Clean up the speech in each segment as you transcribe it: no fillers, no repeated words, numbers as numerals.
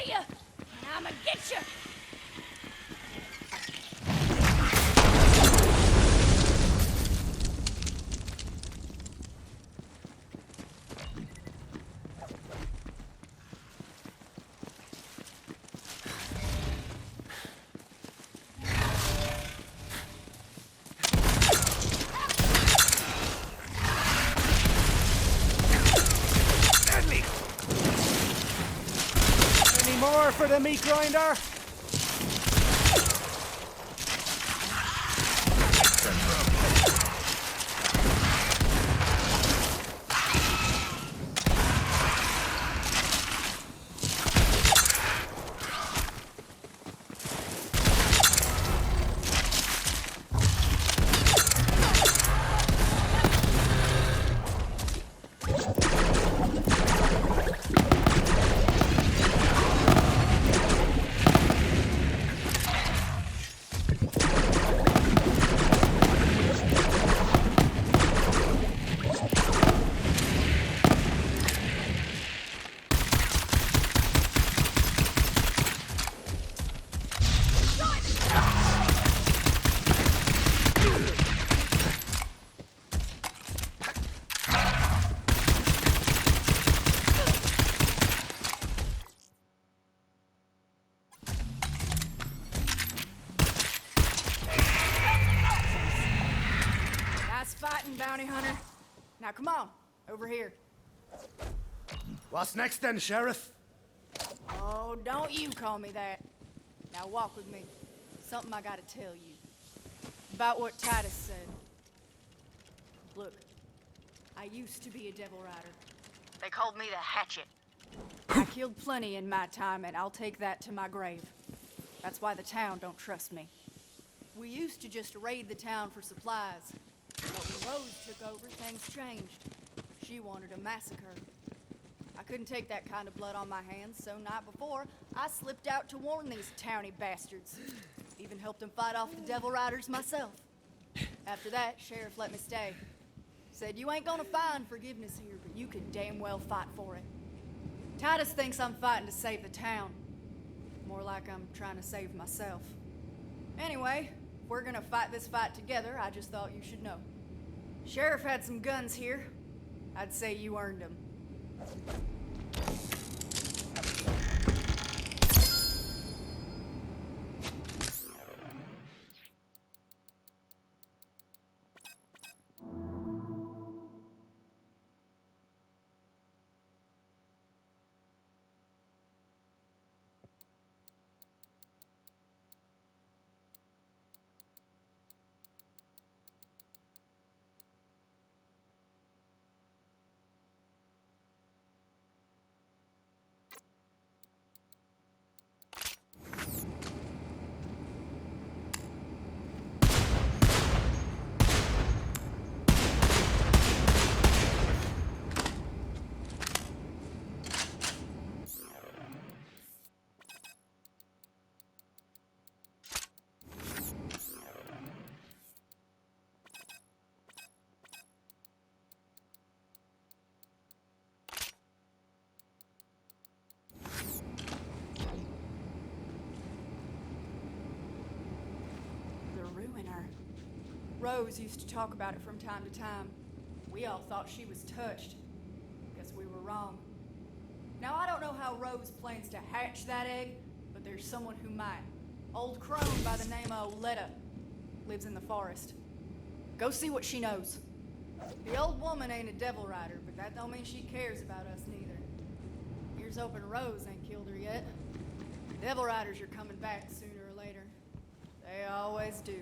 see ya, and I'ma get you. Any more for the meat grinder? Nice fighting, bounty hunter. Now come on, over here. What's next then, Sheriff? Oh, don't you call me that. Now walk with me. Something I gotta tell you. About what Titus said. Look, I used to be a devil rider. They called me the Hatchet. I killed plenty in my time, and I'll take that to my grave. That's why the town don't trust me. We used to just raid the town for supplies. But when Rose took over, things changed. She wanted a massacre. I couldn't take that kind of blood on my hands, so night before, I slipped out to warn these towny bastards. Even helped them fight off the Devil Riders myself. After that, Sheriff let me stay. Said, you ain't gonna find forgiveness here, but you can damn well fight for it. Titus thinks I'm fighting to save the town. More like I'm trying to save myself. Anyway, if we're gonna fight this fight together, I just thought you should know. Sheriff had some guns here. I'd say you earned them. Rose used to talk about it from time to time. We all thought she was touched. Guess we were wrong. Now, I don't know how Rose plans to hatch that egg, but there's someone who might. Old crone by the name of Letta. Lives in the forest. Go see what she knows. The old woman ain't a devil rider, but that don't mean she cares about us neither. Here's hoping Rose ain't killed her yet. Devil riders are coming back sooner or later. They always do.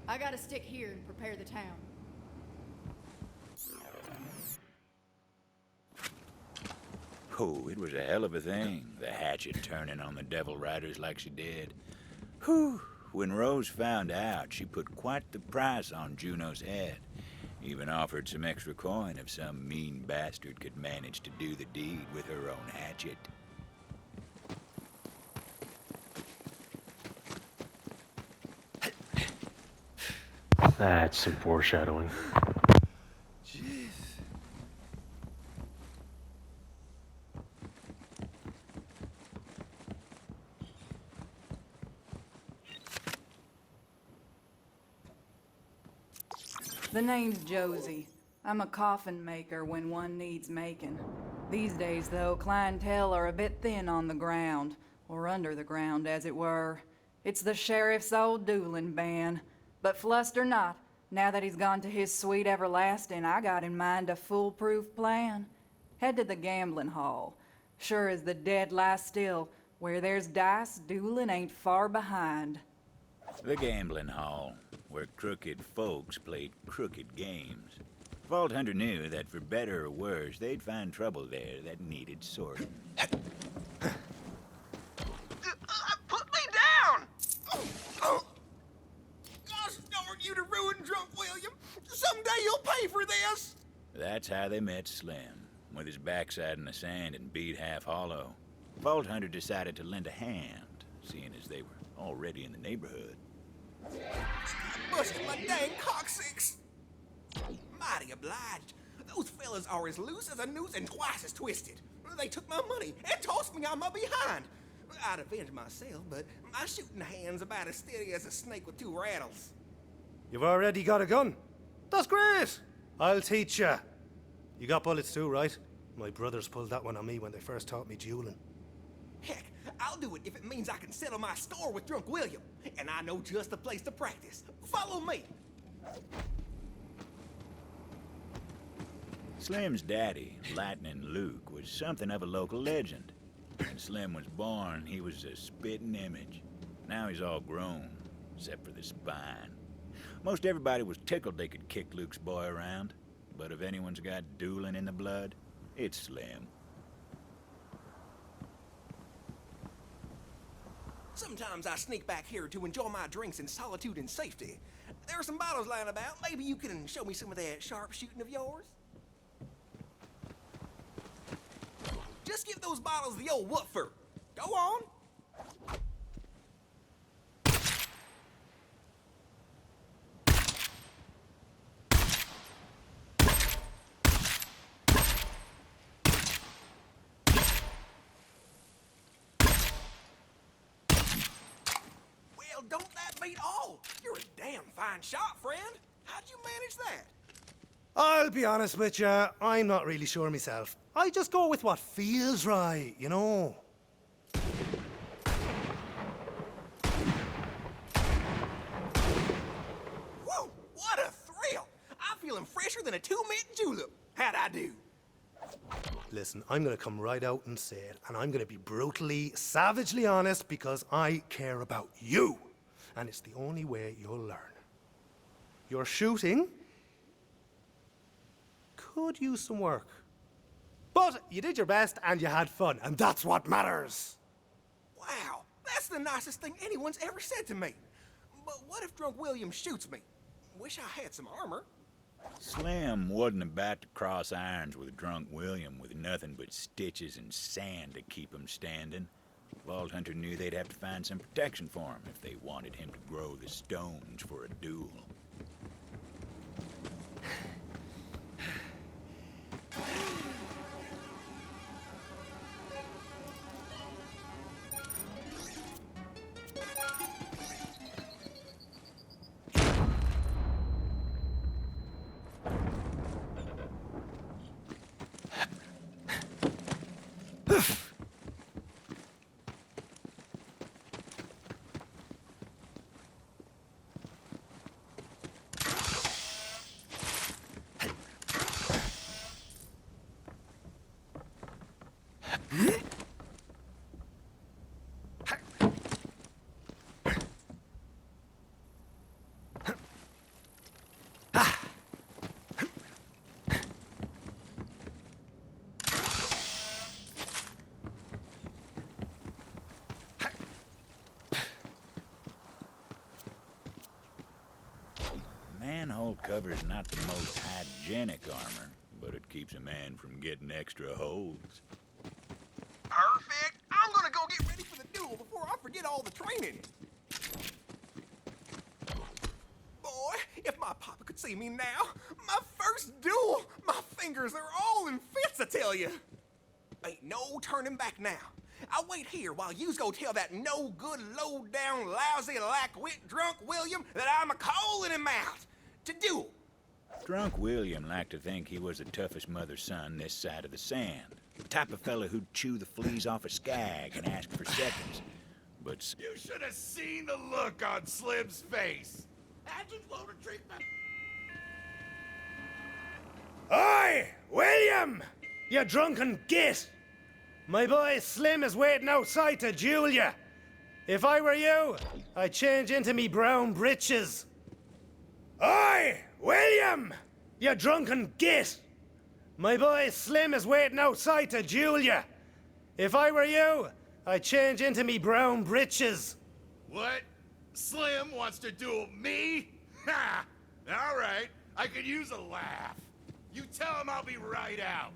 I gotta stick here and prepare the town. Oh, it was a hell of a thing, the Hatchet turning on the Devil Riders like she did. Whew, when Rose found out, she put quite the price on Juno's head. Even offered some extra coin if some mean bastard could manage to do the deed with her own hatchet. That's some foreshadowing. Jeez. The name's Josie. I'm a coffin maker when one needs making. These days, though, clientele are a bit thin on the ground, or under the ground, as it were. It's the sheriff's old dueling band. But fluster not, now that he's gone to his sweet everlasting, I got in mind a foolproof plan. Head to the gambling hall. Sure as the dead lie still, where there's dice, dueling ain't far behind. The gambling hall, where crooked folks played crooked games. Vault Hunter knew that for better or worse, they'd find trouble there that needed sorting. Put me down! Gosh darn you to ruin drunk William! Someday you'll pay for this! That's how they met Slim, with his backside in the sand and beat half hollow. Vault Hunter decided to lend a hand, seeing as they were already in the neighborhood. Busted my dang coccyx! Mighty obliged. Those fellas are as loose as a noose and twice as twisted. They took my money and tossed me on my behind. I'd avenge myself, but my shooting hand's about as steady as a snake with two rattles. You've already got a gun? That's great! I'll teach ya. You got bullets too, right? My brothers pulled that one on me when they first taught me dueling. Heck, I'll do it if it means I can settle my score with drunk William. And I know just the place to practice. Follow me. Slim's daddy, Lightning Luke, was something of a local legend. When Slim was born, he was a spitting image. Now he's all grown, except for the spine. Most everybody was tickled they could kick Luke's boy around, but if anyone's got dueling in the blood, it's Slim. Sometimes I sneak back here to enjoy my drinks in solitude and safety. There are some bottles lying about. Maybe you can show me some of that sharp shooting of yours? Just give those bottles the old woofer. Go on. Well, don't that beat all? You're a damn fine shot, friend. How'd you manage that? I'll be honest with ya, I'm not really sure myself. I just go with what feels right, you know? Whoa, what a thrill! I'm feeling fresher than a two-mint julep. How'd I do? Listen, I'm gonna come right out and say it, and I'm gonna be brutally, savagely honest because I care about you. And it's the only way you'll learn. Your shooting could use some work. But you did your best and you had fun, and that's what matters. Wow, that's the nicest thing anyone's ever said to me. But what if drunk William shoots me? Wish I had some armor. Slim wasn't about to cross irons with drunk William with nothing but stitches and sand to keep him standing. Vault Hunter knew they'd have to find some protection for him if they wanted him to grow the stones for a duel. Manhole cover's not the most hygienic armor, but it keeps a man from getting extra holes. Perfect. I'm gonna go get ready for the duel before I forget all the training. Boy, if my papa could see me now, my first duel, my fingers are all in fits, I tell you. Ain't no turning back now. I'll wait here while yous go tell that no-good, low-down, lousy, lack-wit drunk William that I'm a calling him out to duel. Drunk William liked to think he was the toughest mother's son this side of the sand. The type of fella who'd chew the fleas off a skag and ask for seconds. But You should have seen the look on Slim's face. I just want to drink my... Oi, William! You drunken git! My boy Slim is waiting outside to duel ya. If I were you, I'd change into me brown breeches. Oi, William! You drunken git! My boy Slim is waiting outside to duel ya. If I were you, I'd change into me brown breeches. What? Slim wants to duel me? Ha! All right, I could use a laugh. You tell him I'll be right out.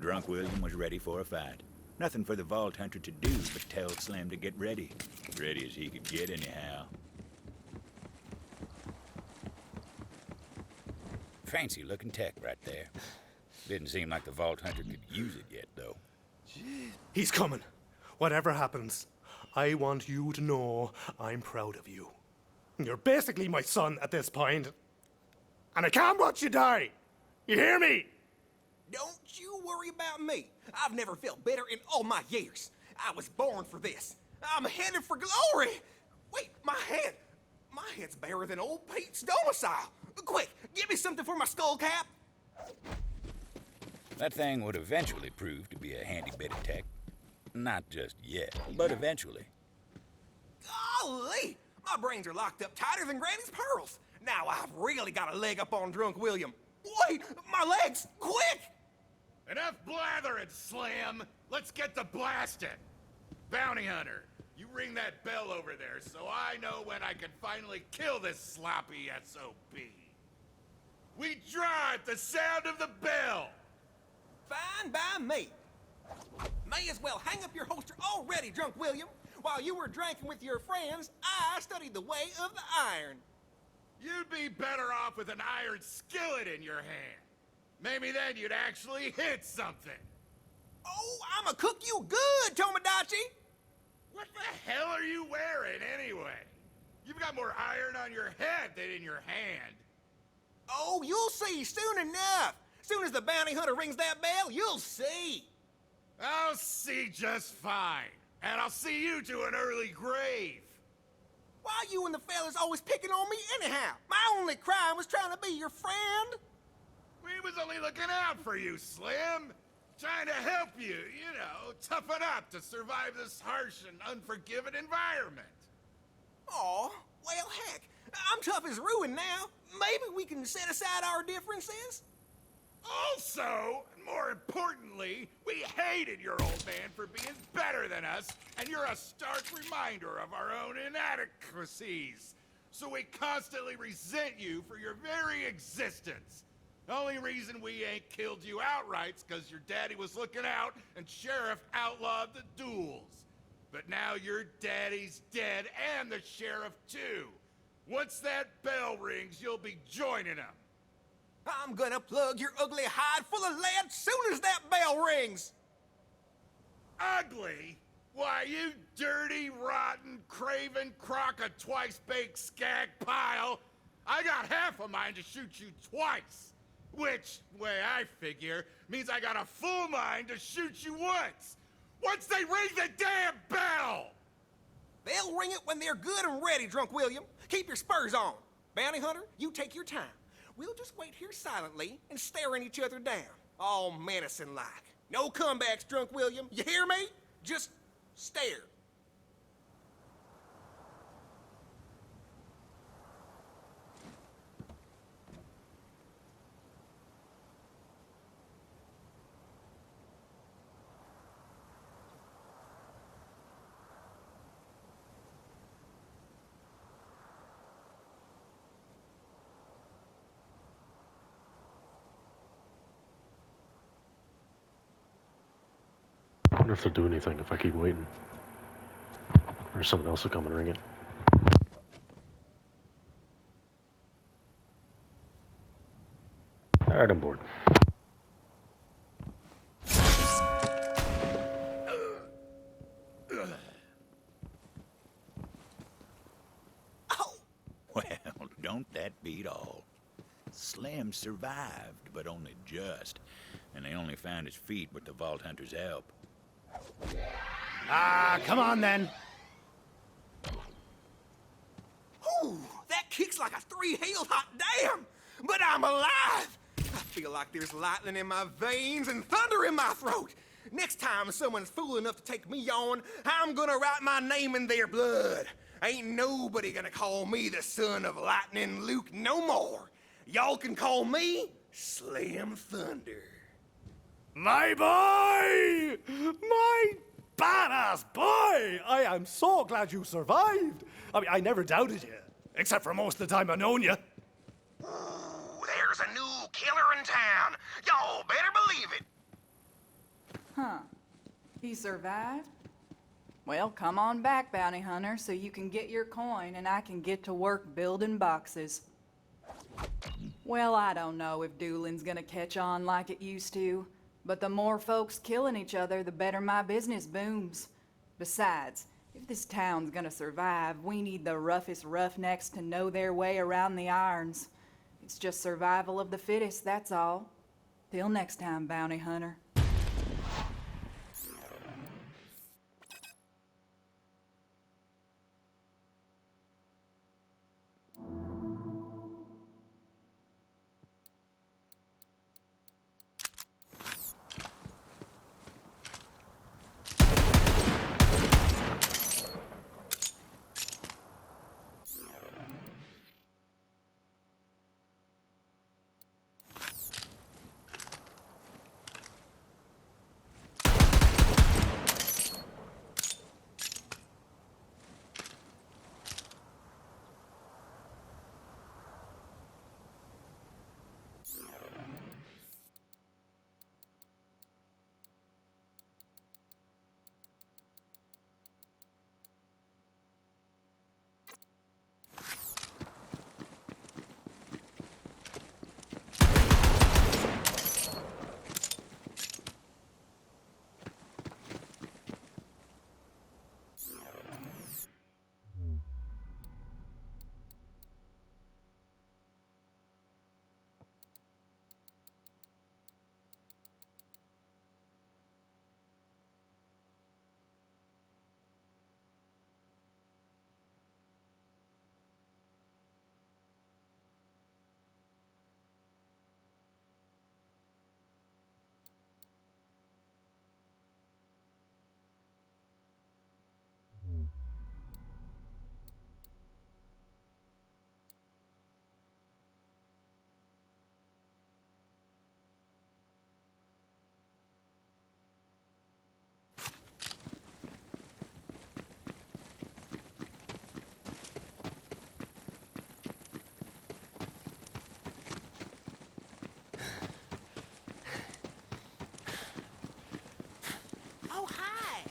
Drunk William was ready for a fight. Nothing for the Vault Hunter to do but tell Slim to get ready. Ready as he could get anyhow. Fancy looking tech right there. Didn't seem like the Vault Hunter could use it yet, though. He's coming. Whatever happens, I want you to know I'm proud of you. You're basically my son at this point. And I can't watch you die. You hear me? Don't you worry about me. I've never felt better in all my years. I was born for this. I'm headed for glory. Wait, my head. My head's barer than old Pete's domicile. Quick, give me something for my skull cap. That thing would eventually prove to be a handy bit of tech. Not just yet, but eventually. Golly, my brains are locked up tighter than Granny's pearls. Now I've really got a leg up on Drunk William. Wait, my legs, quick! Enough blathering, Slim. Let's get to blasting. Bounty Hunter, you ring that bell over there so I know when I can finally kill this sloppy SOB. We draw at the sound of the bell. Fine by me. May as well hang up your holster already, Drunk William. While you were drinking with your friends, I studied the way of the iron. You'd be better off with an iron skillet in your hand. Maybe then you'd actually hit something. Oh, I'ma cook you good, Tomodachi! What the hell are you wearing anyway? You've got more iron on your head than in your hand. Oh, you'll see soon enough. Soon as the bounty hunter rings that bell, you'll see. I'll see just fine. And I'll see you to an early grave. Why you and the fellas always picking on me anyhow? My only crime was trying to be your friend. We was only looking out for you, Slim. Trying to help you, you know, toughen up to survive this harsh and unforgiving environment. Aw, well, heck, I'm tough as ruin now. Maybe we can set aside our differences. Also, and more importantly, we hated your old man for being better than us, and you're a stark reminder of our own inadequacies. So we constantly resent you for your very existence. The only reason we ain't killed you outright's because your daddy was looking out and Sheriff outlawed the duels. But now your daddy's dead and the Sheriff too. Once that bell rings, you'll be joining him. I'm gonna plug your ugly hide full of lead soon as that bell rings. Ugly? Why, you dirty, rotten, craven, crock of twice-baked skag pile. I got half of mine to shoot you twice. Which, way I figure, means I got a full mind to shoot you once. Once they ring the damn bell! They'll ring it when they're good and ready, Drunk William. Keep your spurs on. Bounty Hunter, you take your time. We'll just wait here silently and staring each other down, all menacing-like. No comebacks, Drunk William. You hear me? Just stare. I wonder if they'll do anything if I keep waiting. Or someone else will come and ring it. Alright, I'm bored. Oh, Well, don't that beat all? Slim survived, but only just, and they only found his feet with the Vault Hunter's help. Ah, come on then. Ooh, that kicks like a three-hail hot dam! But I'm alive! I feel like there's lightning in my veins and thunder in my throat. Next time someone's fool enough to take me on, I'm gonna write my name in their blood. Ain't nobody gonna call me the son of Lightning Luke no more. Y'all can call me Slim Thunder. My boy! My badass boy! I am so glad you survived. I mean, I never doubted you, except for most of the time I've known you. Ooh, there's a new killer in town. Y'all better believe it. Huh. He survived? Well, come on back, bounty hunter, so you can get your coin and I can get to work building boxes. Well, I don't know if dueling's gonna catch on like it used to, but the more folks killing each other, the better my business booms. Besides, if this town's gonna survive, we need the roughest roughnecks to know their way around the irons. It's just survival of the fittest, that's all. Till next time, bounty hunter. Oh, hi.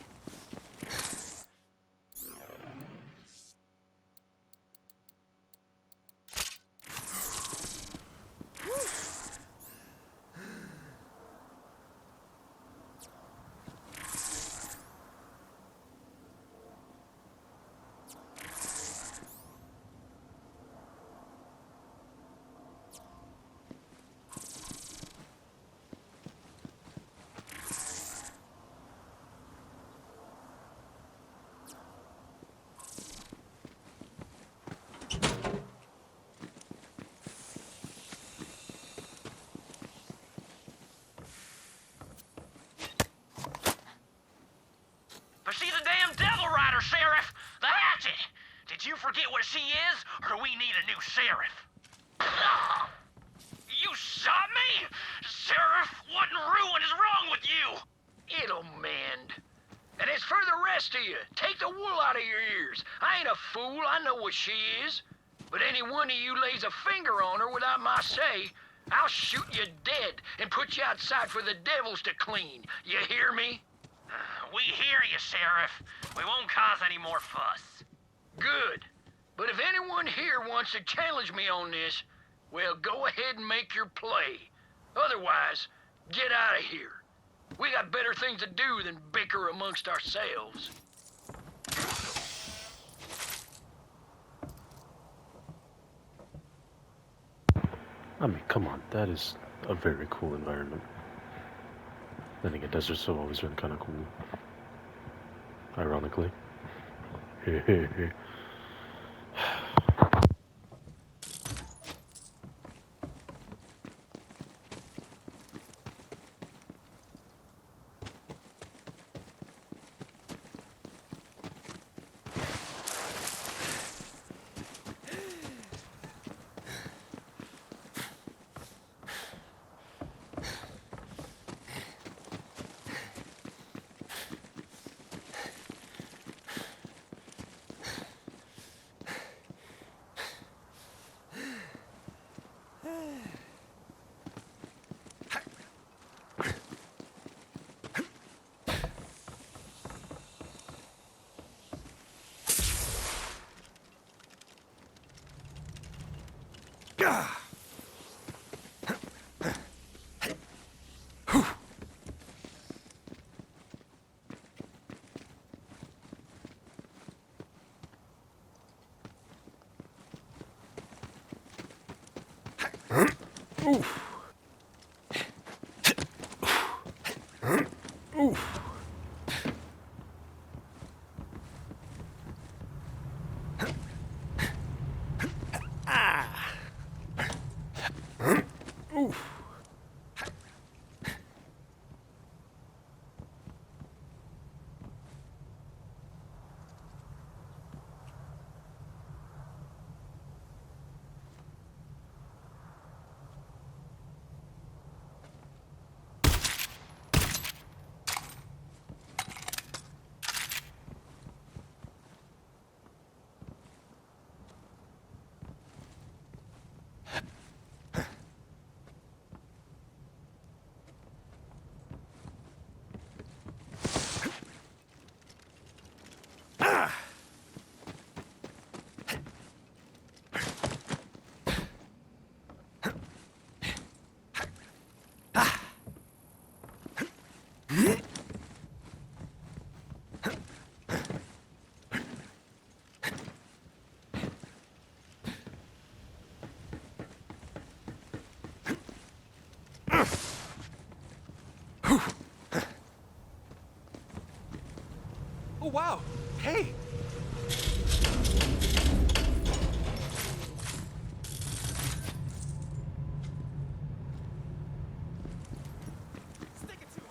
She's a damn devil rider, Sheriff! The Hatchet! Did you forget what she is, or we need a new sheriff? You shot me? Sheriff, what in ruin is wrong with you? It'll mend. And as for the rest of you, take the wool out of your ears. I ain't a fool, I know what she is. But any one of you lays a finger on her without my say, I'll shoot you dead and put you outside for the devils to clean. You hear me? We hear you, Sheriff. We won't cause any more fuss. Good. But if anyone here wants to challenge me on this, well, go ahead and make your play. Otherwise, get out of here. We got better things to do than bicker amongst ourselves. I mean, come on, that is a very cool environment. Then again, deserts have always been kind of cool. Ironically. Oh, wow. Hey! Stick it to him!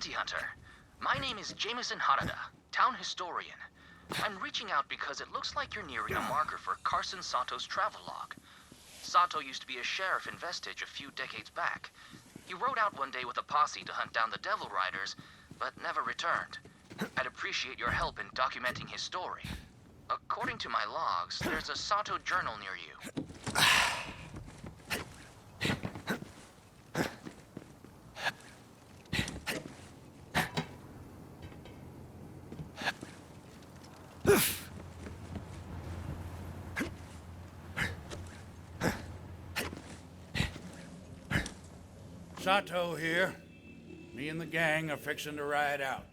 bounty hunter. My name is Jameson Harada, town historian. I'm reaching out because it looks like you're nearing a marker for Carson Sato's travel log. Sato used to be a sheriff in Vestige a few decades back. He rode out one day with a posse to hunt down the Devil Riders, but never returned. I'd appreciate your help in documenting his story. According to my logs, there's a Sato journal near you. Sato here. Me and the gang are fixing to ride out.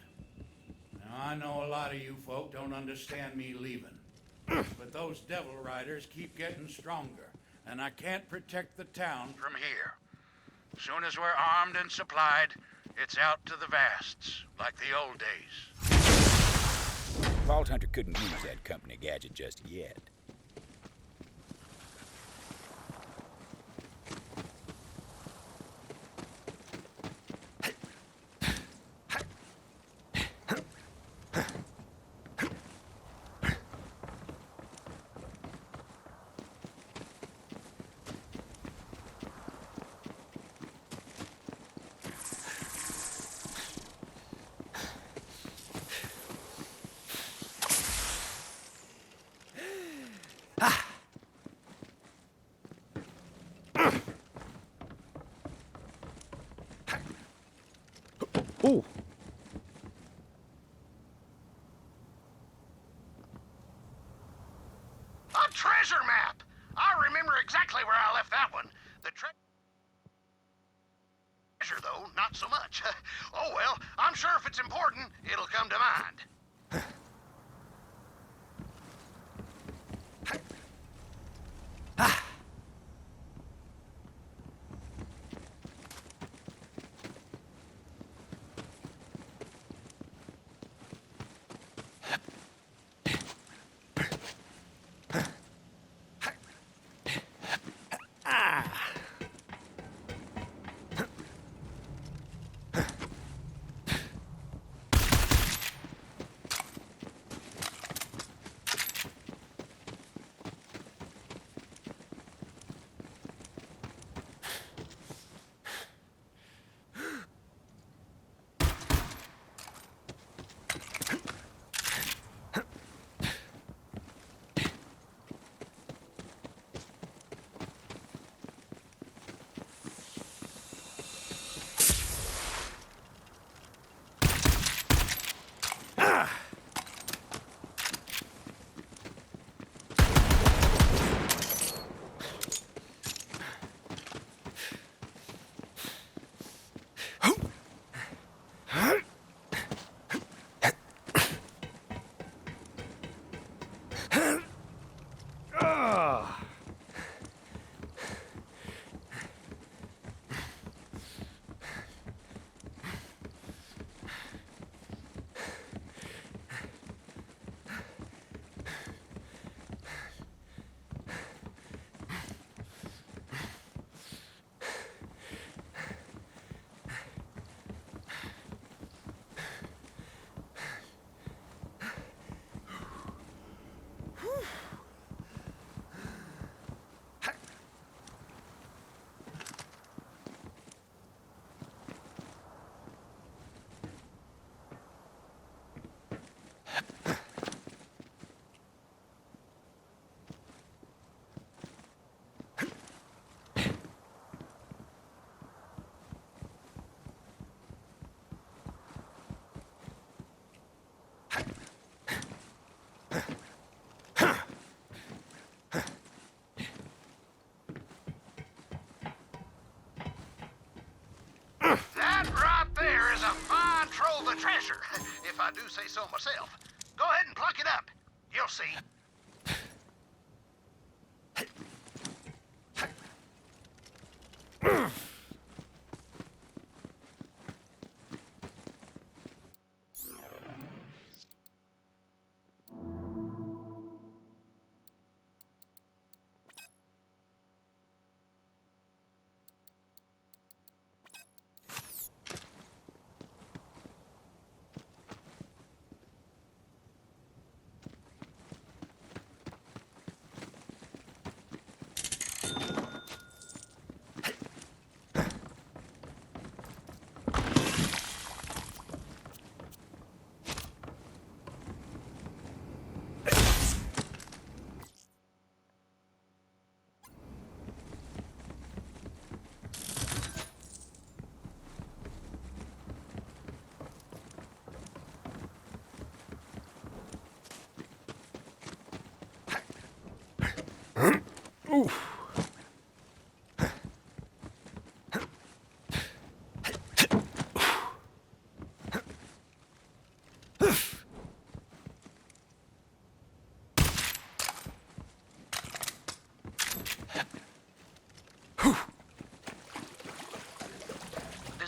Now, I know a lot of you folk don't understand me leaving. But those Devil Riders keep getting stronger, and I can't protect the town from here. Soon as we're armed and supplied, it's out to the vasts, like the old days. Vault Hunter couldn't use that company gadget just yet. Ooh. A treasure map! I remember exactly where I left that one. The treasure, though, not so much. Oh well, I'm sure if it's important, it'll come to mind. That right there is a fine trove of treasure, if I do say so myself. Go ahead and pluck it up. You'll see.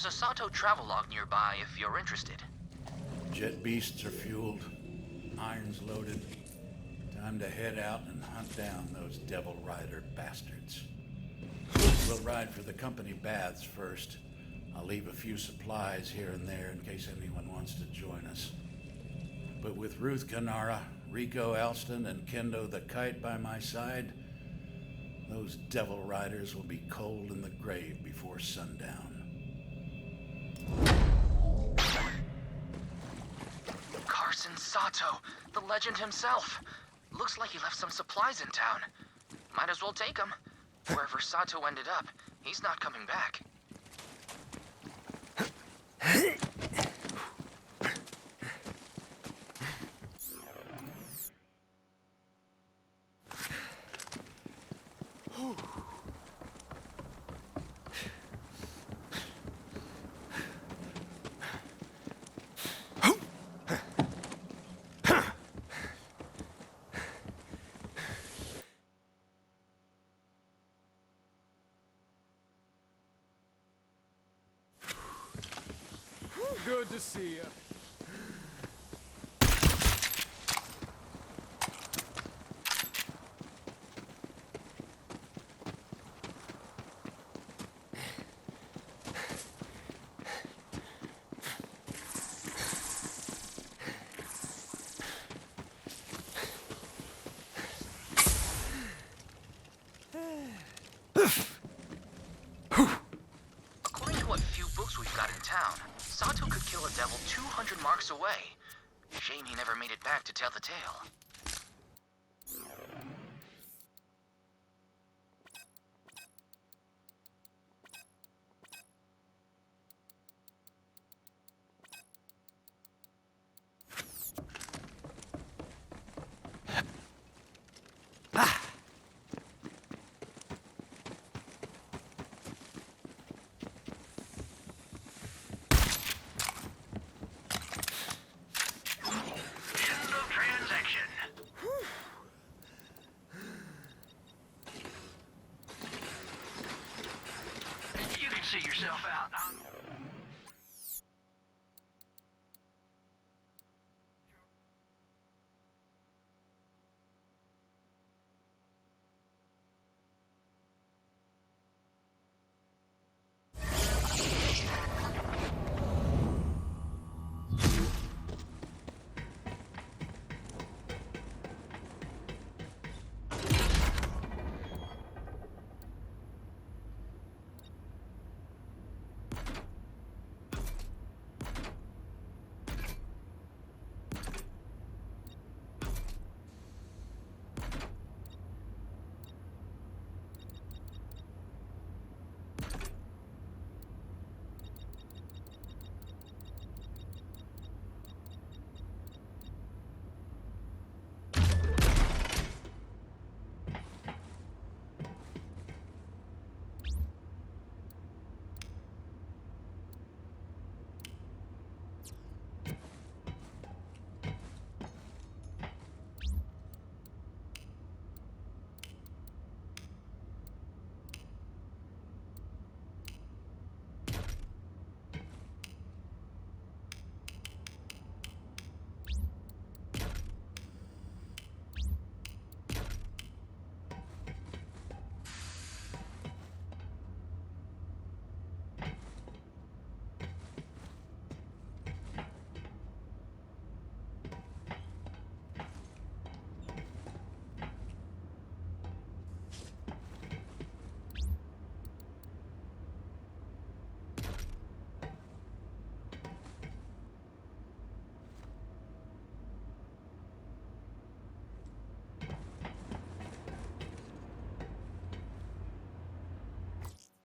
There's a Sato travelogue nearby if you're interested. Jet beasts are fueled, irons loaded. Time to head out and hunt down those Devil Rider bastards. We'll ride for the company baths first. I'll leave a few supplies here and there in case anyone wants to join us. But with Ruth Canara, Rico Alston, and Kendo the Kite by my side, those Devil Riders will be cold in the grave before sundown. Carson Sato, the legend himself. Looks like he left some supplies in town. Might as well take them. Wherever Sato ended up, he's not coming back. Good to see you. According to what few books we've got in town, Sato could kill a devil 200 marks away. Shame he never made it back to tell the tale.